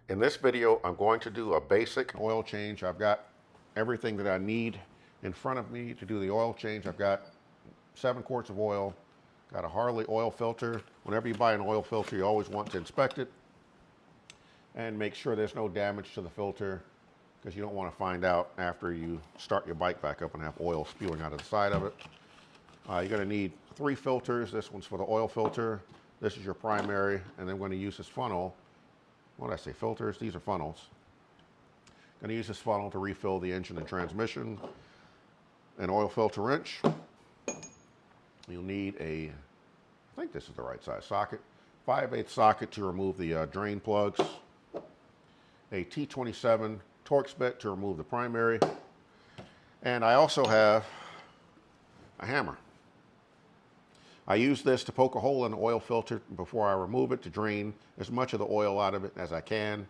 In this video, I'm going to do a basic oil change. I've got everything that I need in front of me to do the oil change. I've got 7 quarts of oil, got a Harley oil filter. Whenever you buy an oil filter, you always want to inspect it and make sure there's no damage to the filter, because you don't want to find out after you start your bike back up and have oil spewing out of the side of it. You're going to need 3 filters. This one's for the oil filter. This is your primary, and then we're going to use this funnel. What did I say, filters? These are funnels. Going to use this funnel to refill the engine and transmission. An oil filter wrench. You'll need I think this is the right size socket, 5/8 socket to remove the drain plugs. A T27 Torx bit to remove the primary. And I also have a hammer. I use this to poke a hole in the oil filter before I remove it to drain as much of the oil out of it as I can,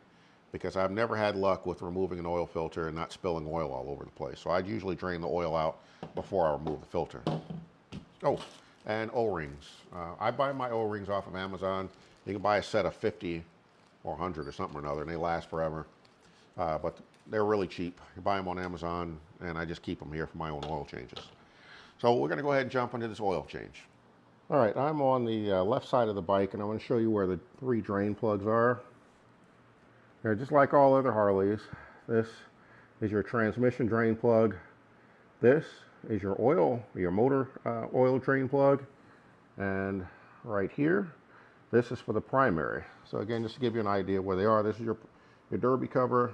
because I've never had luck with removing an oil filter and not spilling oil all over the place. So I'd usually drain the oil out before I remove the filter. Oh, and O-rings. I buy my O-rings off of Amazon. You can buy a set of 50 or 100 or something or another, and they last forever. But they're really cheap. You buy them on Amazon, and I just keep them here for my own oil changes. So we're going to go ahead and jump into this oil change. All right, I'm on the left side of the bike, and I'm going to show you where the 3 drain plugs are. They're just like all other Harleys. This is your transmission drain plug. This is your motor oil drain plug. And right here, this is for the primary. So again, just to give you an idea where they are, this is your derby cover.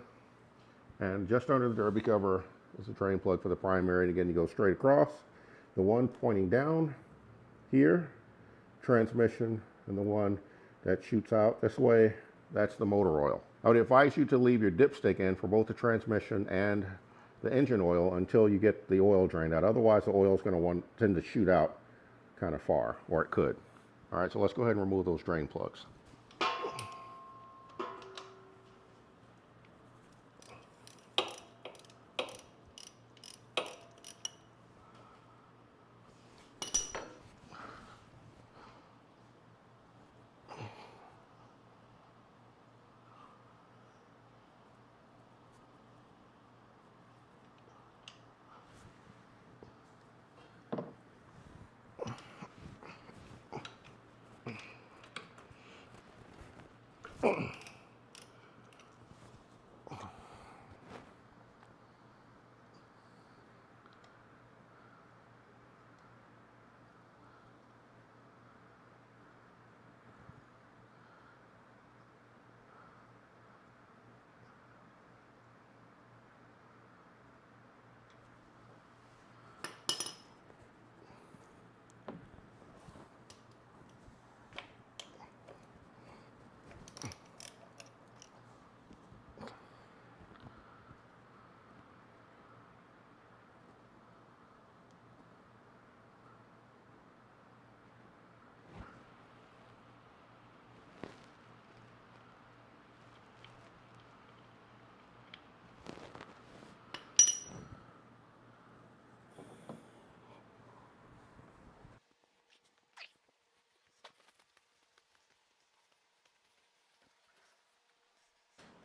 And just under the derby cover is the drain plug for the primary. And again, you go straight across. The one pointing down here, transmission, and the one that shoots out this way, that's the motor oil. I would advise you to leave your dipstick in for both the transmission and the engine oil until you get the oil drained out. Otherwise, the oil is going to tend to shoot out kind of far, or it could. All right, so let's go ahead and remove those drain plugs.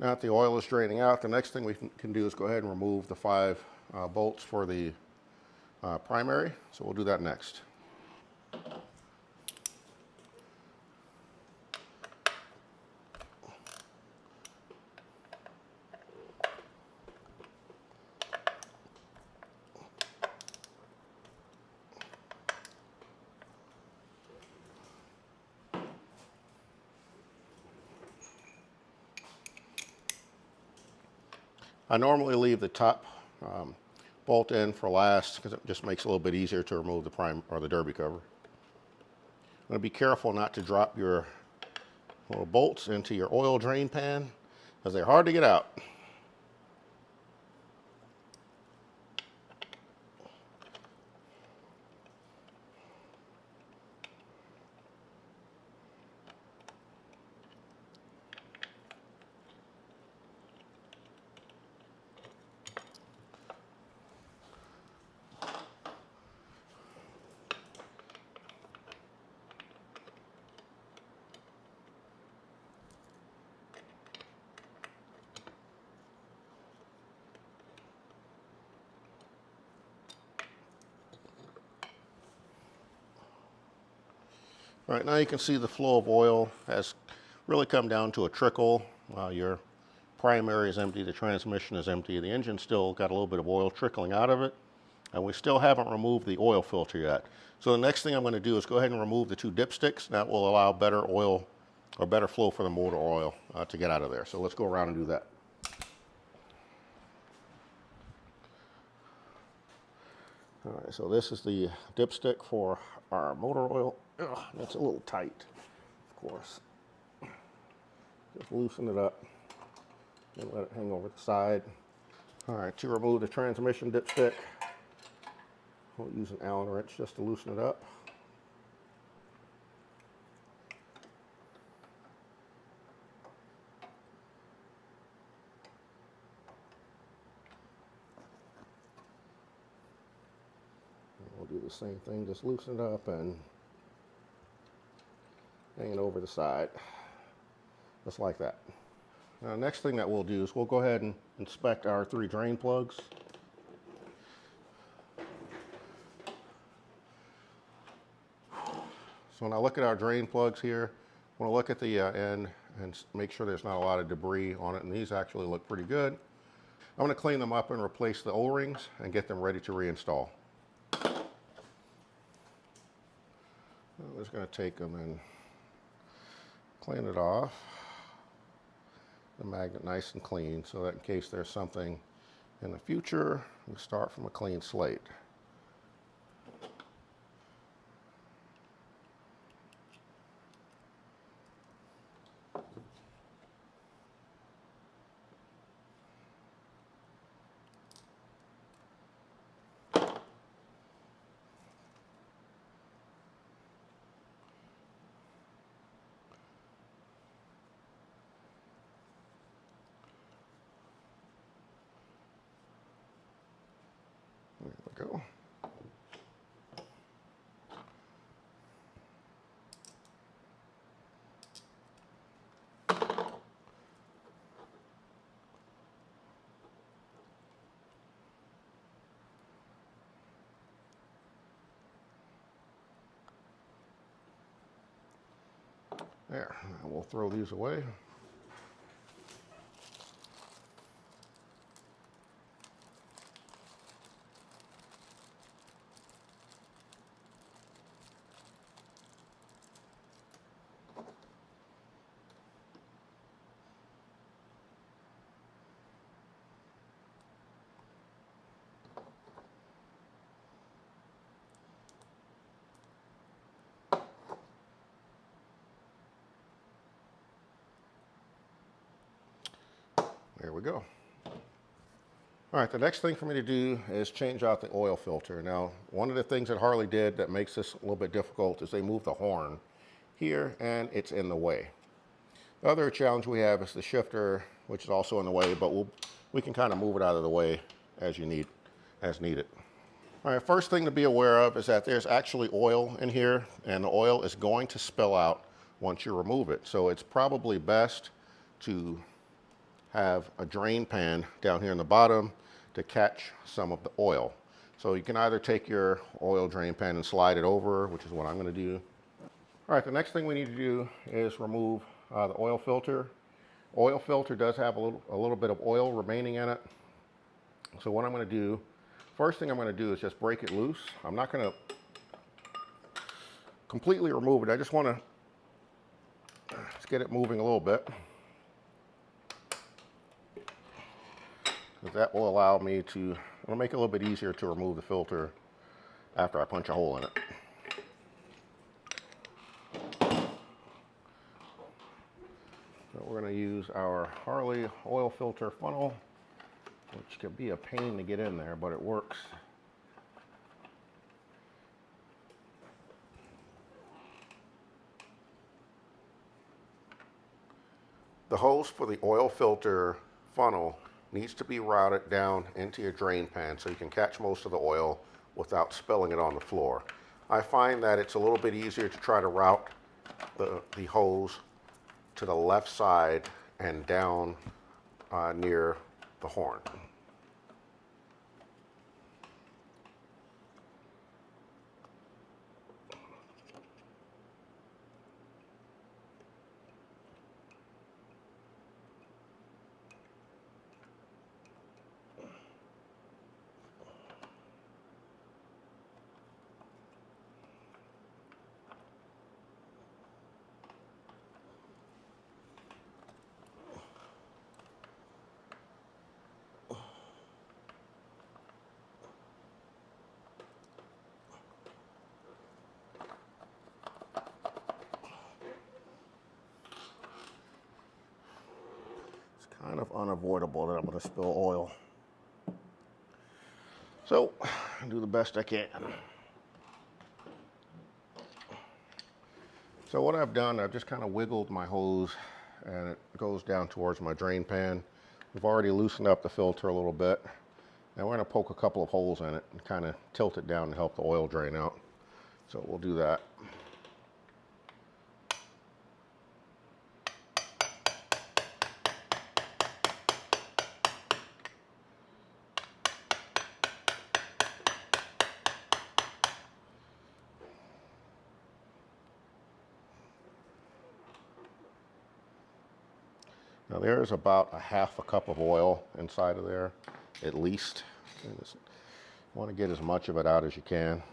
Now that the oil is draining out, the next thing we can do is go ahead and remove the 5 bolts for the primary. So we'll do that next. I normally leave the top bolt in for last because it just makes it a little bit easier to remove the derby cover. I'm going to be careful not to drop your little bolts into your oil drain pan, because they're hard to get out. All right, now you can see the flow of oil has really come down to a trickle. Your primary is empty, the transmission is empty, the engine still got a little bit of oil trickling out of it, and we still haven't removed the oil filter yet. So the next thing I'm going to do is go ahead and remove the two dipsticks. That will allow better oil or better flow for the motor oil to get out of there. So let's go around and do that. All right, so this is the dipstick for our motor oil. Ugh, that's a little tight, of course. Just loosen it up and let it hang over the side. All right, to remove the transmission dipstick, we'll use an Allen wrench just to loosen it up. We'll do the same thing, just loosen it up and hang it over the side, just like that. Now, next thing that we'll do is we'll go ahead and inspect our 3 drain plugs. So when I look at our drain plugs here, I want to look at the end and make sure there's not a lot of debris on it, and these actually look pretty good. I'm going to clean them up and replace the O-rings and get them ready to reinstall. I'm just going to take them and clean it off, the magnet nice and clean, so that in case there's something in the future, we start from a clean slate. There we go. There, and we'll throw these away. There we go. All right, the next thing for me to do is change out the oil filter. Now, one of the things that Harley did that makes this a little bit difficult is they moved the horn here and it's in the way. The other challenge we have is the shifter, which is also in the way, but we can kind of move it out of the way as needed. All right, first thing to be aware of is that there's actually oil in here, and the oil is going to spill out once you remove it. So it's probably best to have a drain pan down here in the bottom to catch some of the oil. So you can either take your oil drain pan and slide it over, which is what I'm going to do. All right, the next thing we need to do is remove the oil filter. Oil filter does have a little bit of oil remaining in it. So what I'm going to do, first thing I'm going to do is just break it loose. I'm not going to completely remove it. I just want to just get it moving a little bit. That will allow me to, it'll make it a little bit easier to remove the filter after I punch a hole in it. So we're going to use our Harley oil filter funnel, which can be a pain to get in there, but it works. The hose for the oil filter funnel needs to be routed down into your drain pan so you can catch most of the oil without spilling it on the floor. I find that it's a little bit easier to try to route the hose to the left side and down near the horn. kind of unavoidable that I'm going to spill oil. So, I'll do the best I can. So what I've done, I've just kind of wiggled my hose and it goes down towards my drain pan. We've already loosened up the filter a little bit. Now we're going to poke a couple of holes in it and kind of tilt it down to help the oil drain out. So we'll do that. Now there's about a half a cup of oil inside of there, at least. You want to get as much of it out as you can.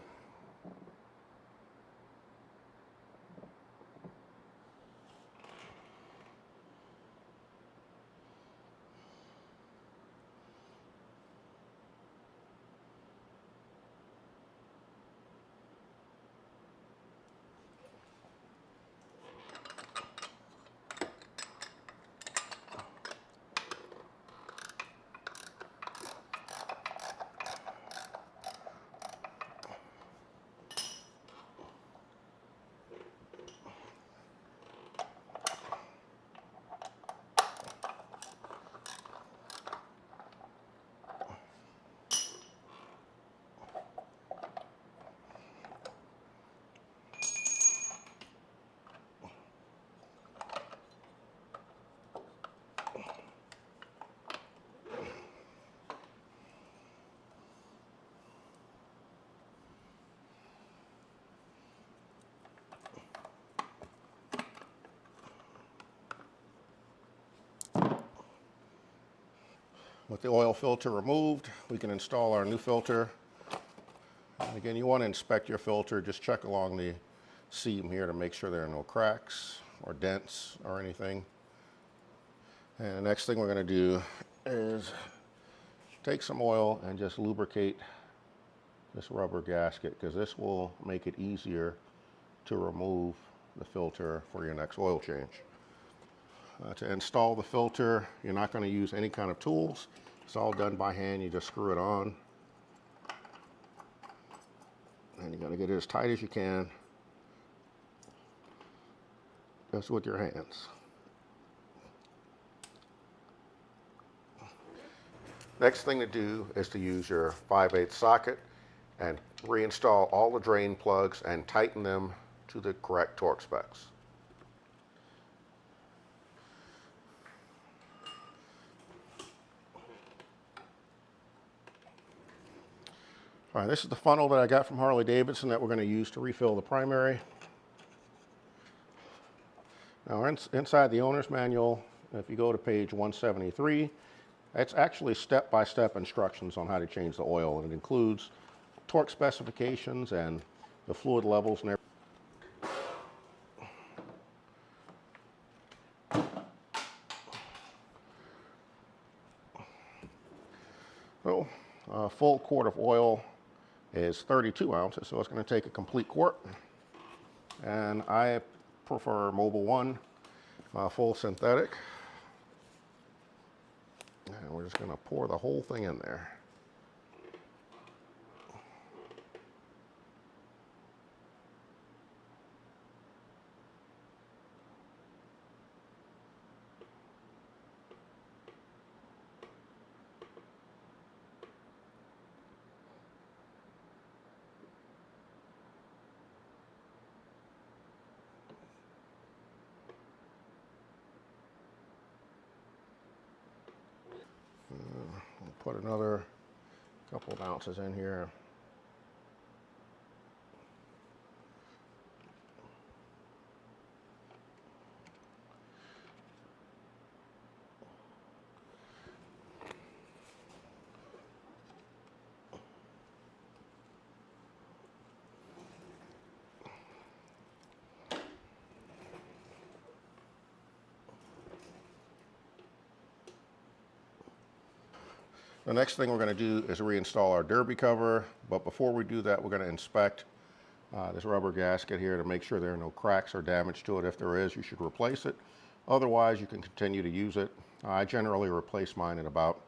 With the oil filter removed, we can install our new filter. And again, you want to inspect your filter. Just check along the seam here to make sure there are no cracks or dents or anything. And the next thing we're going to do is take some oil and just lubricate this rubber gasket, because this will make it easier to remove the filter for your next oil change. To install the filter, you're not going to use any kind of tools. It's all done by hand. You just screw it on. And you're going to get it as tight as you can, just with your hands. Next thing to do is to use your 5/8 socket and reinstall all the drain plugs and tighten them to the correct torque specs. All right, this is the funnel that I got from Harley Davidson that we're going to use to refill the primary. Now inside the owner's manual, if you go to page 173, it's actually step-by-step instructions on how to change the oil, and it includes torque specifications and the fluid levels and everything. So, a full quart of oil is 32 ounces, so it's going to take a complete quart. And I prefer Mobil 1 full synthetic. And we're just going to pour the whole thing in there. We'll put another couple of ounces in here. The next thing we're going to do is reinstall our derby cover, but before we do that, we're going to inspect this rubber gasket here to make sure there are no cracks or damage to it. If there is, you should replace it. Otherwise, you can continue to use it I generally replace mine in about,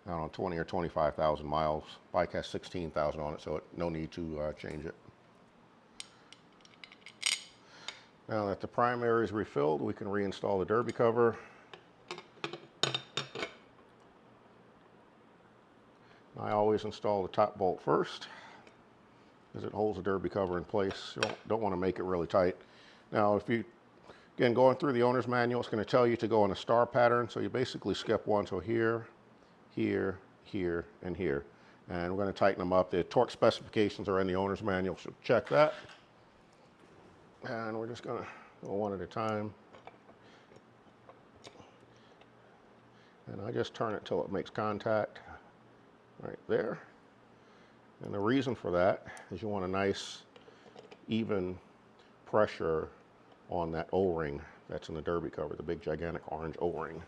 I don't know, 20 or 25,000 miles. Bike has 16,000 on it, so no need to change it. Now that the primary is refilled, we can reinstall the derby cover. I always install the top bolt first, because it holds the derby cover in place. You don't want to make it really tight. Now, if you, again, going through the owner's manual, it's going to tell you to go in a star pattern. So you basically skip one. So here, here, here, and here. And we're going to tighten them up. The torque specifications are in the owner's manual, so check that. And we're just going to go one at a time. And I just turn it till it makes contact right there. And the reason for that is you want a nice, even pressure on that O-ring that's in the derby cover, the big gigantic orange O-ring.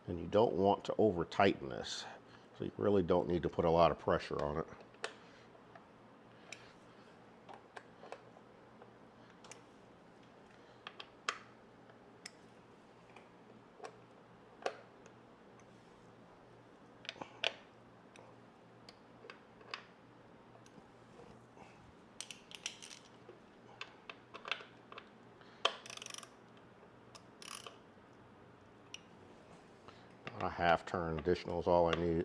And you don't want to over tighten this, so you really don't need to put a lot of pressure on it. A half turn additional is all I need.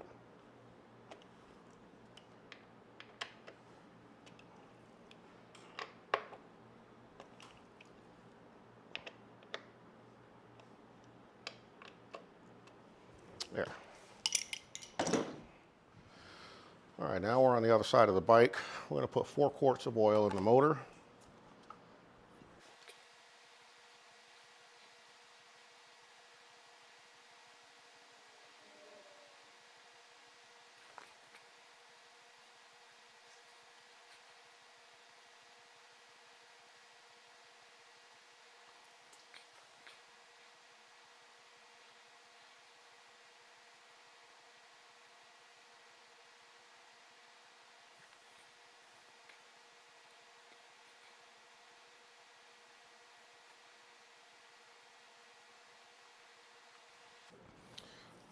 There. All right, now we're on the other side of the bike. We're going to put 4 quarts of oil in the motor.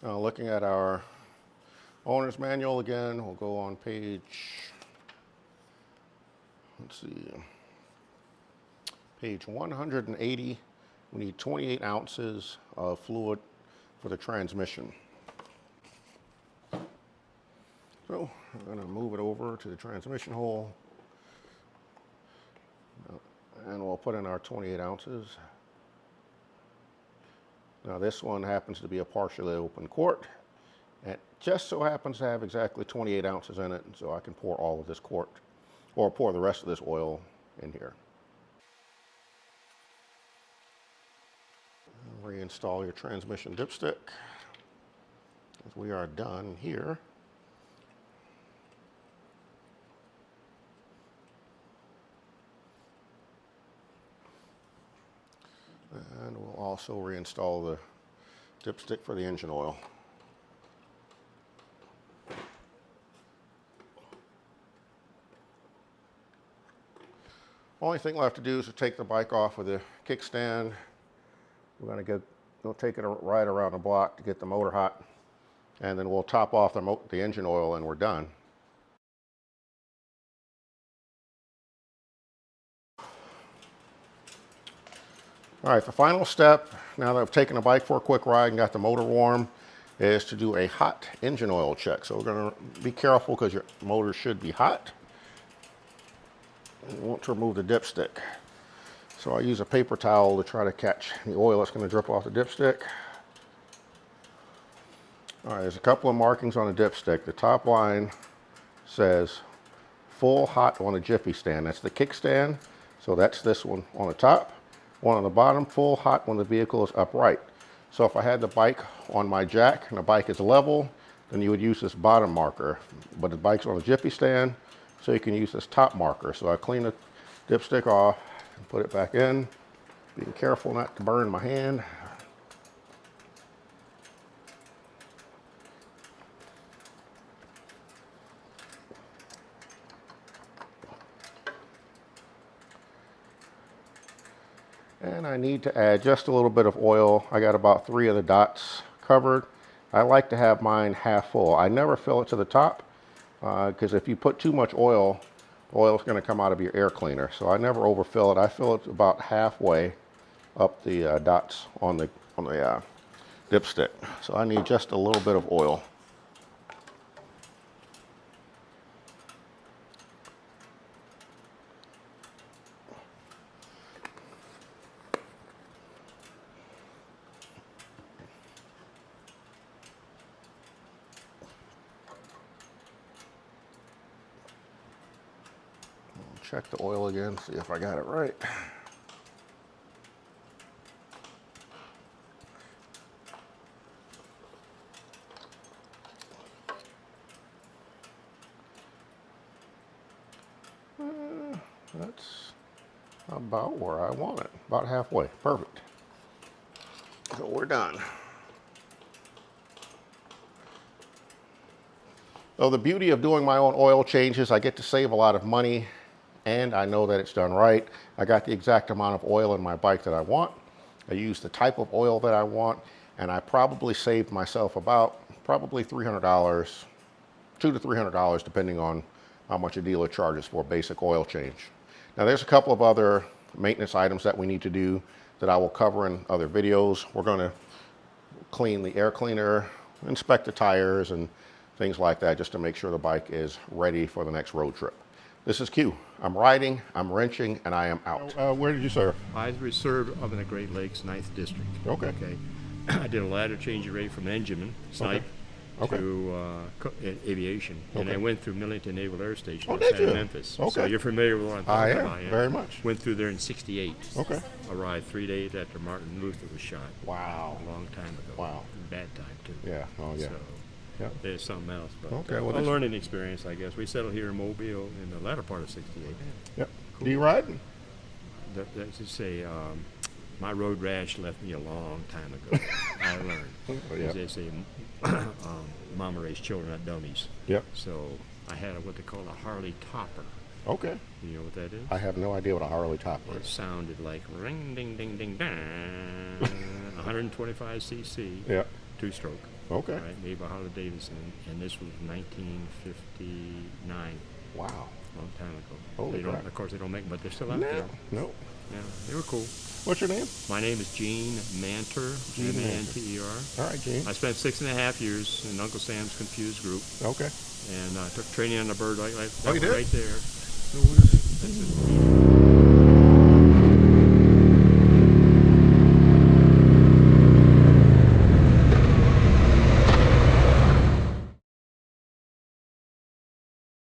Now looking at our owner's manual again, we'll go on page, let's see, page 180. We need 28 ounces of fluid for the transmission. So I'm going to move it over to the transmission hole, and we'll put in our 28 ounces. Now this one happens to be a partially open quart. It just so happens to have exactly 28 ounces in it, so I can pour all of this quart, or pour the rest of this oil in here. Reinstall your transmission dipstick, as we are done here. And we'll also reinstall the dipstick for the engine oil. Only thing left to do is to take the bike off with the kickstand. We're going to go take it right around the block to get the motor hot, and then we'll top off the engine oil and we're done. All right, the final step, now that I've taken the bike for a quick ride and got the motor warm, is to do a hot engine oil check. So we're going to be careful because your motor should be hot. You want to remove the dipstick. So I use a paper towel to try to catch the oil that's going to drip off the dipstick. All right, there's a couple of markings on the dipstick. The top line says full hot on the jiffy stand. That's the kickstand. So that's this one on the top. One on the bottom, full hot when the vehicle is upright. So if I had the bike on my jack and the bike is level, then you would use this bottom marker. But the bike's on a jiffy stand, so you can use this top marker. So I clean the dipstick off and put it back in, being careful not to burn my hand. And I need to add just a little bit of oil. I got about 3 of the dots covered. I like to have mine half full. I never fill it to the top because if you put too much oil, oil is going to come out of your air cleaner. So I never overfill it. I fill it about halfway up the dots on the dipstick. So I need just a little bit of oil. Check the oil again, see if I got it right. That's about where I want it, about halfway, perfect. So we're done. So the beauty of doing my own oil changes, I get to save a lot of money and I know that it's done right. I got the exact amount of oil in my bike that I want. I use the type of oil that I want, and I probably saved myself about probably $300, $200 to $300, depending on how much a dealer charges for a basic oil change. Now there's a couple of other maintenance items that we need to do that I will cover in other videos. We're going to clean the air cleaner, inspect the tires and things like that, just to make sure the bike is ready for the next road trip. This is Q. I'm riding, I'm wrenching, and I am out. Where did you serve? I served up in the Great Lakes 9th District. Okay. I did a ladder change rate from engineman, snipe, to aviation. And I went through Millington Naval Air Station outside of Memphis. Okay. So you're familiar with what I'm talking about. I am, very much. Went through there in '68. Okay. Arrived 3 days after Martin Luther was shot. Wow. A long time ago. Wow. Bad time, too. Yeah, oh yeah. So Yep. there's something else. But Okay, well, a learning experience, I guess. We settled here in Mobile in the latter part of '68. Yep. Do you ride? Let's just say, my road rash left me a long time ago. I learned. As they say, mama raised children, not dummies. Yep. So I had what they call a Harley topper. Okay. You know what that is? I have no idea what a Harley topper It is. sounded like ring, ding, ding, ding, ding. 125 cc. Yep. 2-stroke. Okay. Right, made by Harley Davidson, and this was 1959. Wow. Long time ago. Holy They don't, crap. of course, they don't make them, but they're still out No. there. No. Yeah, they were cool. What's your name? My name is Gene Manter, Gene Manter. M-A-N-T-E-R. All right, Gene. I spent 6.5 years in Uncle Sam's Confused Group, Okay. and took training on the bird like Oh, you did? right there. That's it.